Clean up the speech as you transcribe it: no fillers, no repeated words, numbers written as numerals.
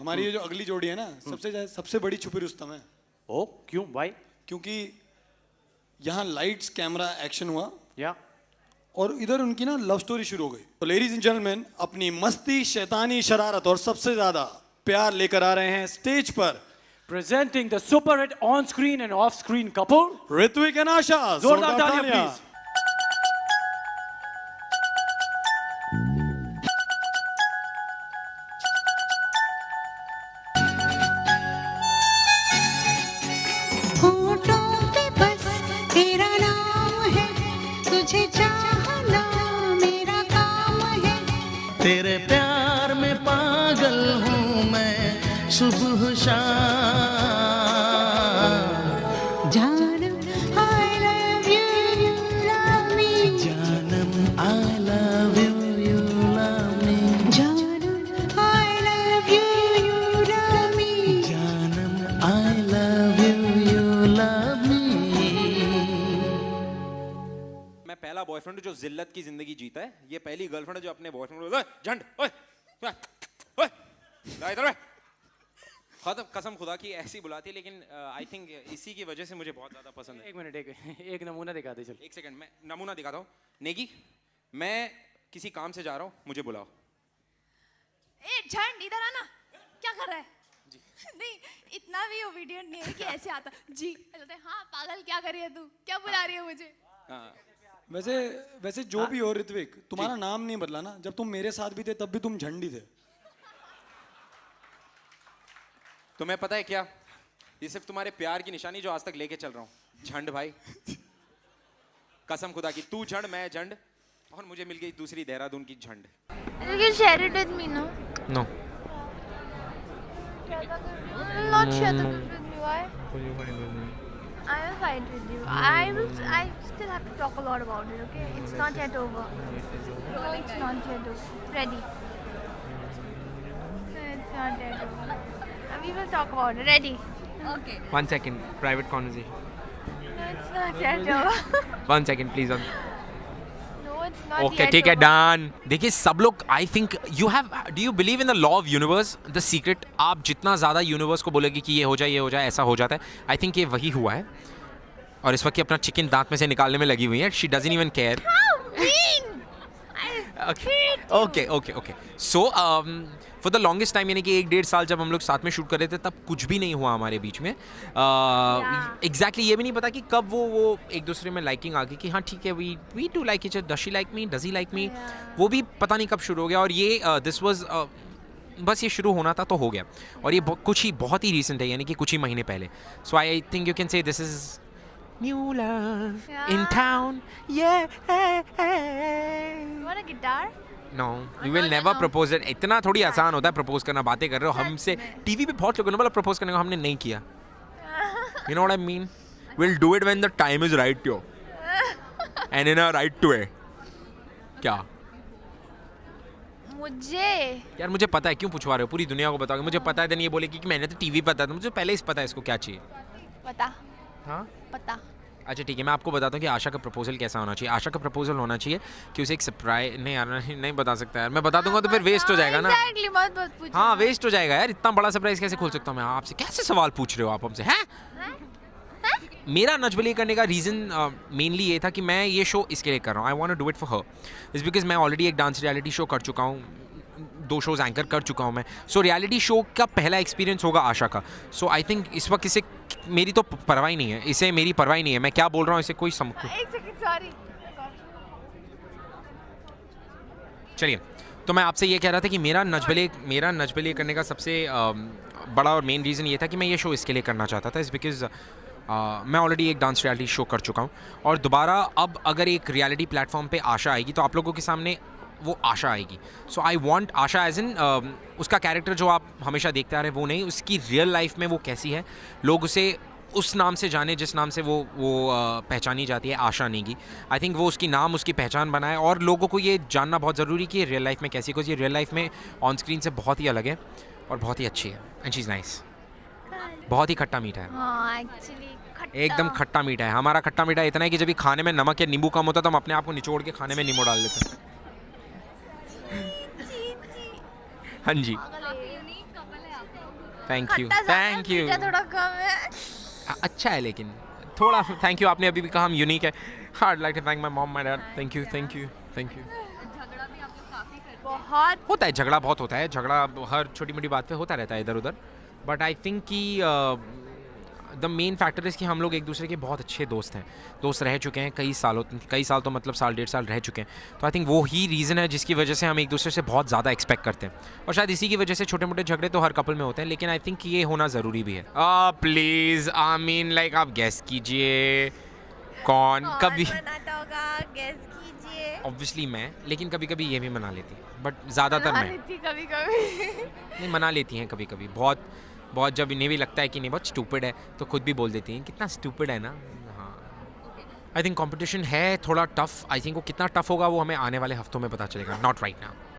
हमारी ये जो अगली जोड़ी है ना, सबसे बड़ी छुपी रुस्तम है। ओ क्यों भाई? क्योंकि यहाँ लाइट्स कैमरा एक्शन हुआ या और इधर उनकी ना लव स्टोरी शुरू हो गई। तो लेडीज एंड जेंटलमैन, अपनी मस्ती, शैतानी, शरारत और सबसे ज्यादा प्यार लेकर आ रहे हैं स्टेज पर, presenting the super hit on screen and off screen couple, Hrithik and Asha. जोरदार तालियां प्लीज। तुझे चाहना मेरा काम है, तेरे प्यार में पागल हूँ मैं सुबह शाम। जानम I love you, you love me। जानम I love you, you love me। जानम I love you, you love me। जानम I love you, you love me। मैं पहला बॉयफ्रेंड जो जिल्लत की जिंदगी जीता है, ये पहली गर्लफ्रेंड जो अपने बॉयफ्रेंड को झंड ओए इधर खत्म, कसम खुदा की ऐसी बुलाती है। लेकिन आई थिंक इसी की वजह से मुझे बहुत ज्यादा पसंद है। एक मिनट, एक नमूना दिखा दे। चल एक सेकंड, मैं नमूना दिखाता हूँ। नेगी, मैं किसी काम से जा रहा हूँ, मुझे बुलाओ। ए झंड इधर आना, क्या कर रहा है? जी नहीं, इतना भी ओबीडिएंट नहीं है कि ऐसे आता जी बोलते हाँ पागल क्या कर रही है तू, क्या बुला रही है मुझे। वैसे जो भी हो ऋत्विक, तुम्हारा नाम नहीं बदला ना। जब तुम मेरे साथ भी थे तब भी तुम झंडी थे। तुम्हें पता है क्या, ये सिर्फ तुम्हारे प्यार की निशानी जो आज तक लेके चल रहा हूँ। झंड भाई, कसम खुदा की, तू झंड मैं झंड, और मुझे मिल गई दूसरी देहरादून की झंड। You can share it with me, no? No. I will not share the good with you. Why? Will you fight with me? I will fight with you. I still have to talk a lot about it. Okay? It's not yet over. No, it's not yet over. Ready? No, it's not yet over. We will talk about it. Ready? Okay. 1 second, private conversation. No, it's not yet over. 1 second, please. No, it's not Okay, yet ठीक है, over. done. देखिए सब लोग, आई think you have, do you believe in the law of universe, the secret? आप जितना ज़्यादा universe को बोलेगी कि ये हो जाए ऐसा हो जाता है। आई थिंक ये वही हुआ है, और इस वक्त ये अपना चिकन दांत में से निकालने में लगी हुई है। She doesn't even care. Okay so for the longest time, यानी कि 1-1.5 साल जब हम लोग साथ में शूट कर रहे थे, तब कुछ भी नहीं हुआ हमारे बीच में। एग्जैक्टली ये भी नहीं पता कि कब वो एक दूसरे में लाइकिंग आ गई कि हाँ ठीक है, we do like each other, does she like me, does he like me, वो भी पता नहीं कब शुरू हो गया। और ये दिस वाज बस ये शुरू होना था तो हो गया, और ये बहुत ही रीसेंट है, यानी कि कुछ ही महीने पहले। So I think you can say this is new love in town. You want a guitar? No, you will never propose it. इतना थोड़ी आसान होता है प्रपोज करना। बातें कर रहे हो हमसे, टीवी पे बहुत लोगों ने बोला प्रपोज करने को, हमने नहीं किया। You know what I mean? We'll do it when the time is right, yo, and in a right way. क्या? यार मुझे पता है, क्यों पूछवा रहे हो? पूरी दुनिया को बताओगे मुझे पता है, देन ये बोलेगी कि मैंने तो टीवी पता था। मुझे पहले ही पता है इसको क्या चाहिए। पता? हाँ पता। अच्छा ठीक है, मैं आपको बताता हूँ कि आशा का प्रपोजल कैसा होना चाहिए। आशा का प्रपोजल होना चाहिए कि उसे एक सरप्राइज, नहीं यार नहीं बता सकता यार, मैं बता दूंगा तो फिर वेस्ट हो जाएगा ना। हाँ वेस्ट हो जाएगा यार, इतना बड़ा सरप्राइज कैसे खोल सकता हूँ मैं? आपसे कैसे सवाल पूछ रहे हो आप हमसे? हैं? मेरा नजबली करने का रीज़न मेनली ये था कि मैं ये शो इसके लिए कर रहा हूँ। I want to do it for her, is because मैं ऑलरेडी एक डांस रियलिटी शो कर चुका हूँ, 2 शोज़ एंकर कर चुका हूँ मैं। सो रियलिटी शो का पहला एक्सपीरियंस होगा आशा का। सो आई थिंक इस वक्त इसे मेरी तो परवाह ही नहीं है, इसे मेरी परवाह ही नहीं है, मैं क्या बोल रहा हूँ इसे कोई समझ। चलिए, तो मैं आपसे ये कह रहा था कि मेरा नजबले करने का सबसे बड़ा और मेन रीज़न ये था कि मैं ये शो इसके लिए करना चाहता था, इस बिकॉज मैं ऑलरेडी एक डांस रियलिटी शो कर चुका हूँ, और दोबारा अब अगर एक रियलिटी प्लेटफॉर्म पे आशा आएगी तो आप लोगों के सामने वो आशा आएगी। सो I want Asha as in उसका कैरेक्टर जो आप हमेशा देखते आ रहे हैं वो नहीं, उसकी रियल लाइफ में वो कैसी है, लोग उसे उस नाम से जाने जिस नाम से वो पहचानी जाती है, आशा नेगी। आई थिंक वो उसकी नाम, उसकी पहचान बनाए, और लोगों को ये जानना बहुत ज़रूरी कि ये रियल लाइफ में कैसी, बिकॉज ये रियल लाइफ में ऑन स्क्रीन से बहुत ही अलग है और बहुत ही अच्छी है, एंड शी इज़ नाइस। बहुत ही खट्टा मीठा है, एकदम खट्टा मीठा है। हमारा खट्टा मीठा इतना है कि जब भी खाने में नमक या नींबू कम होता है तो हम अपने आप को निचोड़ के खाने में नींबू डाल देते हैं। हाँ जी, थैंक यू खट्टा ज्यादा है, थैंक यू मीठा थोड़ा कम है। अच्छा है लेकिन थोड़ा थैंक यू आपने अभी भी कहा हम यूनिक है hard like to thank my mom my dad thank you thank you thank you बहुत होता है झगड़ा बहुत होता है झगड़ा हर छोटी मोटी बात पे होता रहता है इधर उधर बट आई थिंक कि द मेन फैक्टर इज़ कि हम लोग एक दूसरे के बहुत अच्छे दोस्त हैं दोस्त रह चुके हैं कई साल तो मतलब साल 1.5 साल रह चुके हैं तो आई थिंक वो ही रीज़न है जिसकी वजह से हम एक दूसरे से बहुत ज़्यादा एक्सपेक्ट करते हैं और शायद इसी की वजह से छोटे मोटे झगड़े तो हर कपल में होते हैं लेकिन आई थिंक ये होना ज़रूरी भी है प्लीज़ आई मीन लाइक आप गेस कीजिए कौन कभी बनाता होगा गेस कीजिए। ऑब्वियसली मैं लेकिन कभी कभी ये भी मना लेती है बट ज़्यादातर मैं कभी कभी नहीं मना लेती हैं कभी कभी बहुत बहुत जब इन्हें भी लगता है कि नहीं बहुत स्टूपिड है तो खुद भी बोल देती हैं कितना स्टूपिड है ना हाँ आई थिंक कंपटीशन है थोड़ा टफ आई थिंक वो कितना टफ होगा वो हमें आने वाले हफ्तों में पता चलेगा नॉट राइट नाउ